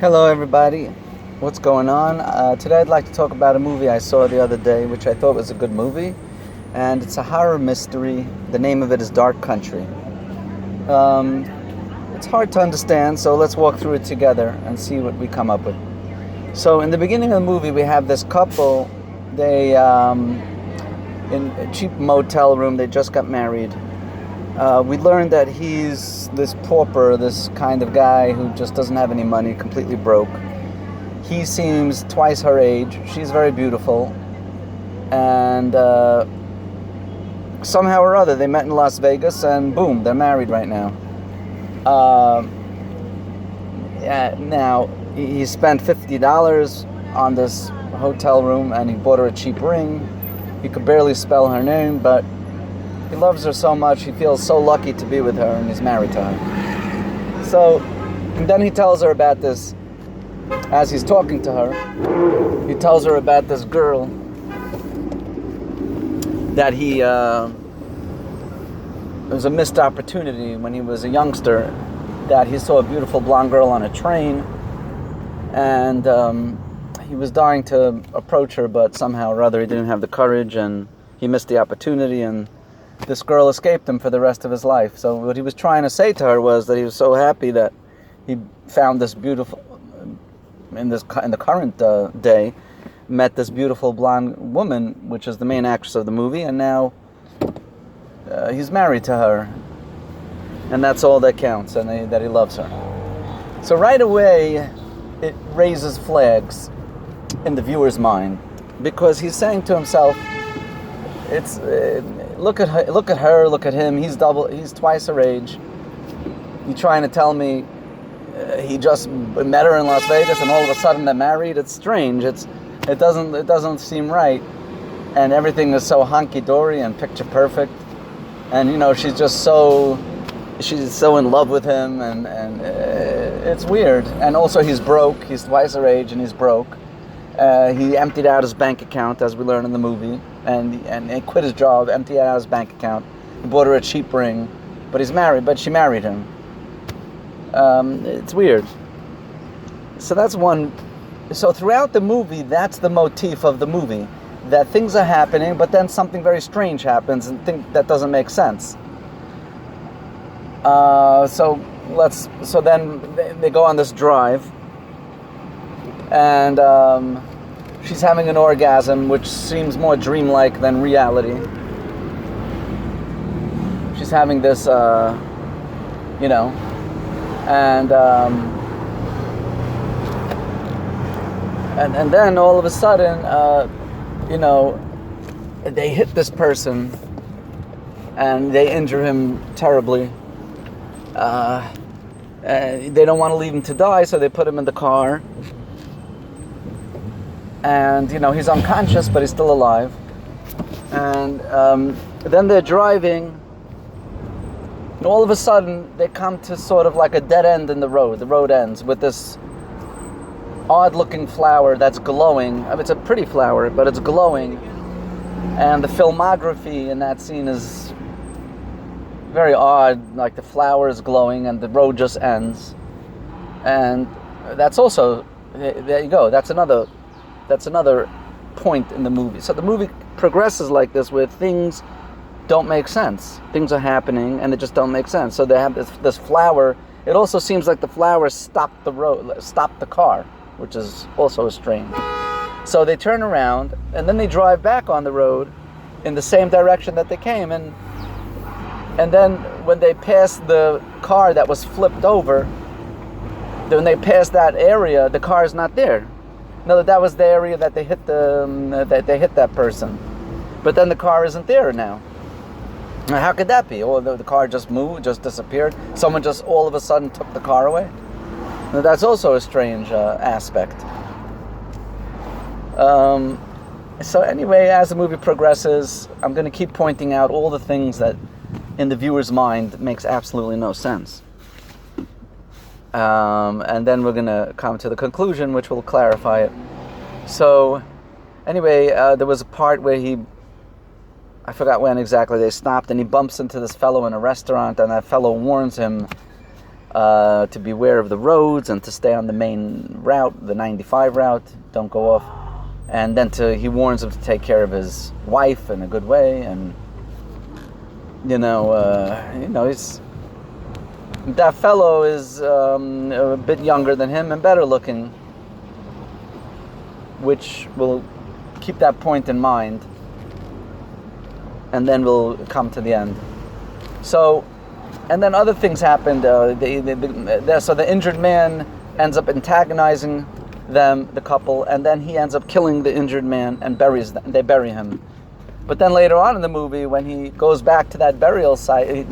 Hello, everybody. What's going on? Today, I'd like to talk about a movie I saw the other day, which I thought was a good movie, and it's a horror mystery. The name of it is Dark Country. Um, it's hard to understand, so let's walk through it together and see what we come up with. So, in the beginning of the movie, we have this couple. They in a cheap motel room. They just got married. We learned that he's this pauper, this kind of guy who just doesn't have any money, completely broke. He seems twice her age. She's very beautiful. And somehow or other, they met in Las Vegas, and boom, they're married right now. Now, he spent $50 on this hotel room, and he bought her a cheap ring. He could barely spell her name, but he loves her so much, he feels so lucky to be with her, and he's married to her. So, and then he tells her about this, as he's talking to her, he tells her about this girl that it was a missed opportunity when he was a youngster, that he saw a beautiful blonde girl on a train, and he was dying to approach her, but somehow or other he didn't have the courage, and he missed the opportunity, and this girl escaped him for the rest of his life. So what he was trying to say to her was that he was so happy that he found this beautiful, in the current day, met this beautiful blonde woman, which is the main actress of the movie, and now he's married to her, and that's all that counts, and that he loves her. So right away, it raises flags in the viewer's mind, because he's saying to himself, it's look at her, look at him. He's twice her age. You trying to tell me he just met her in Las Vegas and all of a sudden they're married? It's strange. It doesn't seem right. And everything is so hunky dory and picture perfect. And she's so in love with him, and it's weird. And also he's broke. He's twice her age and he's broke. He emptied out his bank account, as we learn in the movie, and he quit his job, emptied out his bank account. He bought her a cheap ring, but he's married. But she married him. It's weird. So that's one. So throughout the movie, that's the motif of the movie, that things are happening, but then something very strange happens, and that doesn't make sense. So then they go on this drive. And she's having an orgasm, which seems more dreamlike than reality. She's having this, and then all of a sudden, they hit this person, and they injure him terribly. They don't want to leave him to die, so they put him in the car. And he's unconscious, but he's still alive. And then they're driving, and all of a sudden they come to sort of like a dead end in the road. The road ends with this odd-looking flower that's glowing. I mean, it's a pretty flower, but it's glowing. And the filmography in that scene is very odd. Like, the flower is glowing, and the road just ends. And that's also, there you go. That's another point in the movie. So the movie progresses like this, where things don't make sense. Things are happening and they just don't make sense. So they have this flower. It also seems like the flower stopped the car, which is also strange. So they turn around and then they drive back on the road in the same direction that they came. And then when they pass the car that was flipped over, when they pass that area, the car is not there. No, that was the area that they hit that person, but then the car isn't there now. Now, how could that be? Or the car just moved, just disappeared. Someone just all of a sudden took the car away. Now, that's also a strange aspect. So anyway, as the movie progresses, I'm going to keep pointing out all the things that, in the viewer's mind, makes absolutely no sense. And then we're going to come to the conclusion, which will clarify it. So, anyway, there was a part where I forgot when exactly, they stopped, and he bumps into this fellow in a restaurant, and that fellow warns him to beware of the roads and to stay on the main route, the 95 route, don't go off. And then he warns him to take care of his wife in a good way. And that fellow is a bit younger than him and better looking, which will keep that point in mind, and then we'll come to the end. So, and then other things happened. So the injured man ends up antagonizing them, the couple, and then he ends up killing the injured man and they bury him. But then later on in the movie, when he goes back to that burial site,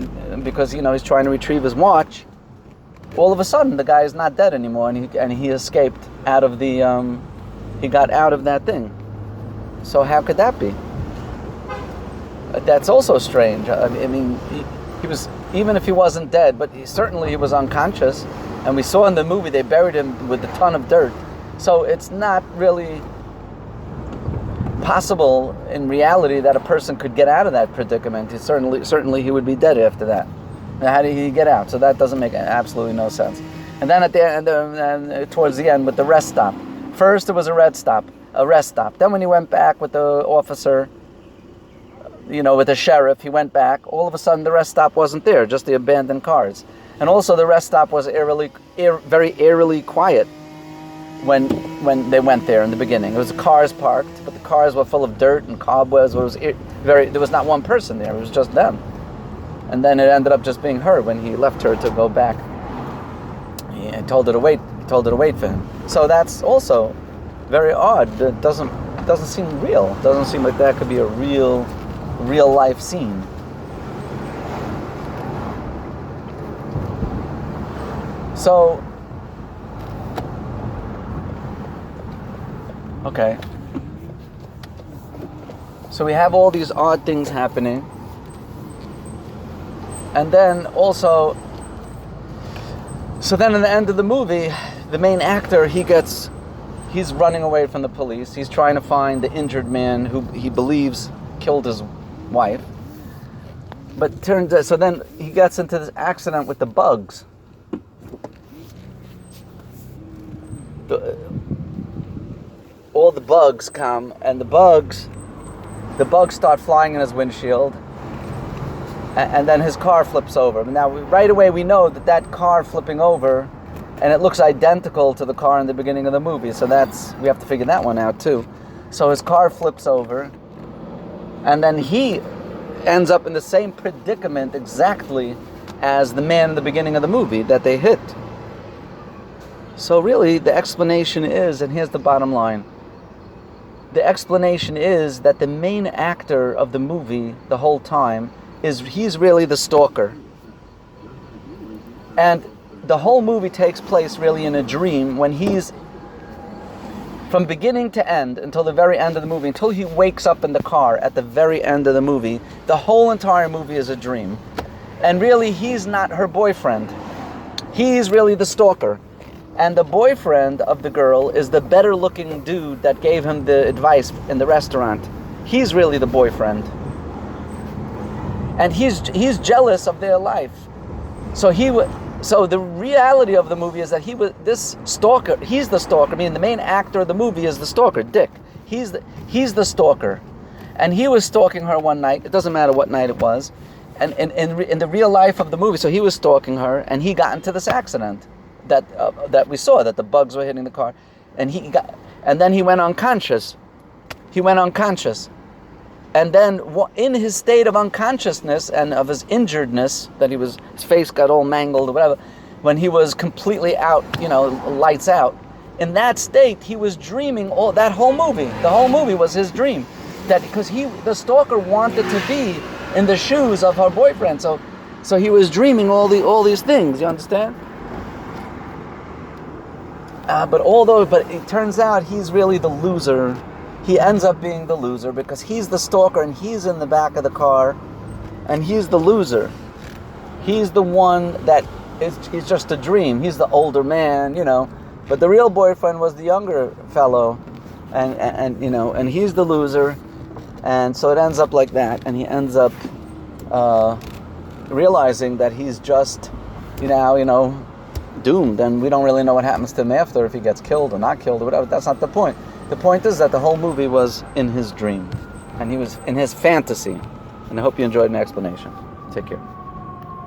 because he's trying to retrieve his watch, all of a sudden the guy is not dead anymore, and he escaped out of the he got out of that thing. So how could that be? That's also strange. I mean, he was, even if he wasn't dead, but he was unconscious, and we saw in the movie they buried him with a ton of dirt. So it's not really possible in reality that a person could get out of that predicament. Certainly he would be dead after that. Now, how did he get out? So that doesn't make absolutely no sense. And then at the end, towards the end, with the rest stop. First it was a rest stop. Then when he went back with the officer, with the sheriff, he went back. All of a sudden the rest stop wasn't there, just the abandoned cars. And also the rest stop was very eerily quiet when they went there in the beginning. It was cars parked, but the cars were full of dirt and cobwebs. There was not one person there. It was just them. And then it ended up just being her when he left her to go back. He told her to wait for him. So that's also very odd. It doesn't seem real. It doesn't seem like that could be a real life scene. So, okay. So we have all these odd things happening. And then also, so then in the end of the movie, the main actor, he's running away from the police. He's trying to find the injured man who he believes killed his wife. But so then he gets into this accident with the bugs. All the bugs come, and the bugs start flying in his windshield. And then his car flips over. Now, right away we know that car flipping over, and it looks identical to the car in the beginning of the movie. So we have to figure that one out too. So his car flips over, and then he ends up in the same predicament exactly as the man in the beginning of the movie that they hit. So really, the explanation is, and here's the bottom line, the explanation is that the main actor of the movie the whole time he's really the stalker. And the whole movie takes place really in a dream when he's, from beginning to end, until the very end of the movie, until he wakes up in the car at the very end of the movie, the whole entire movie is a dream. And really, he's not her boyfriend. He's really the stalker. And the boyfriend of the girl is the better looking dude that gave him the advice in the restaurant. He's really the boyfriend. And he's jealous of their life. So the reality of the movie is that this stalker, he's the stalker. I mean, the main actor of the movie is the stalker, Dick. He's the stalker. And he was stalking her one night. It doesn't matter what night it was. And in the real life of the movie, so he was stalking her, and he got into this accident that we saw, that the bugs were hitting the car. And then he went unconscious. And then in his state of unconsciousness and of his injuredness, that his face got all mangled or whatever, when he was completely out, lights out, in that state, he was dreaming that whole movie. The whole movie was his dream. That because the stalker wanted to be in the shoes of her boyfriend. So he was dreaming all these things, you understand? But it turns out he's really the loser. He ends up being the loser because he's the stalker and he's in the back of the car, and he's the loser. He's the one he's just a dream. He's the older man, but the real boyfriend was the younger fellow, and he's the loser, and so it ends up like that, and he ends up realizing that he's just, doomed, and we don't really know what happens to him after, if he gets killed or not killed or whatever. That's not the point. The point is that the whole movie was in his dream, and he was in his fantasy. And I hope you enjoyed my explanation. Take care.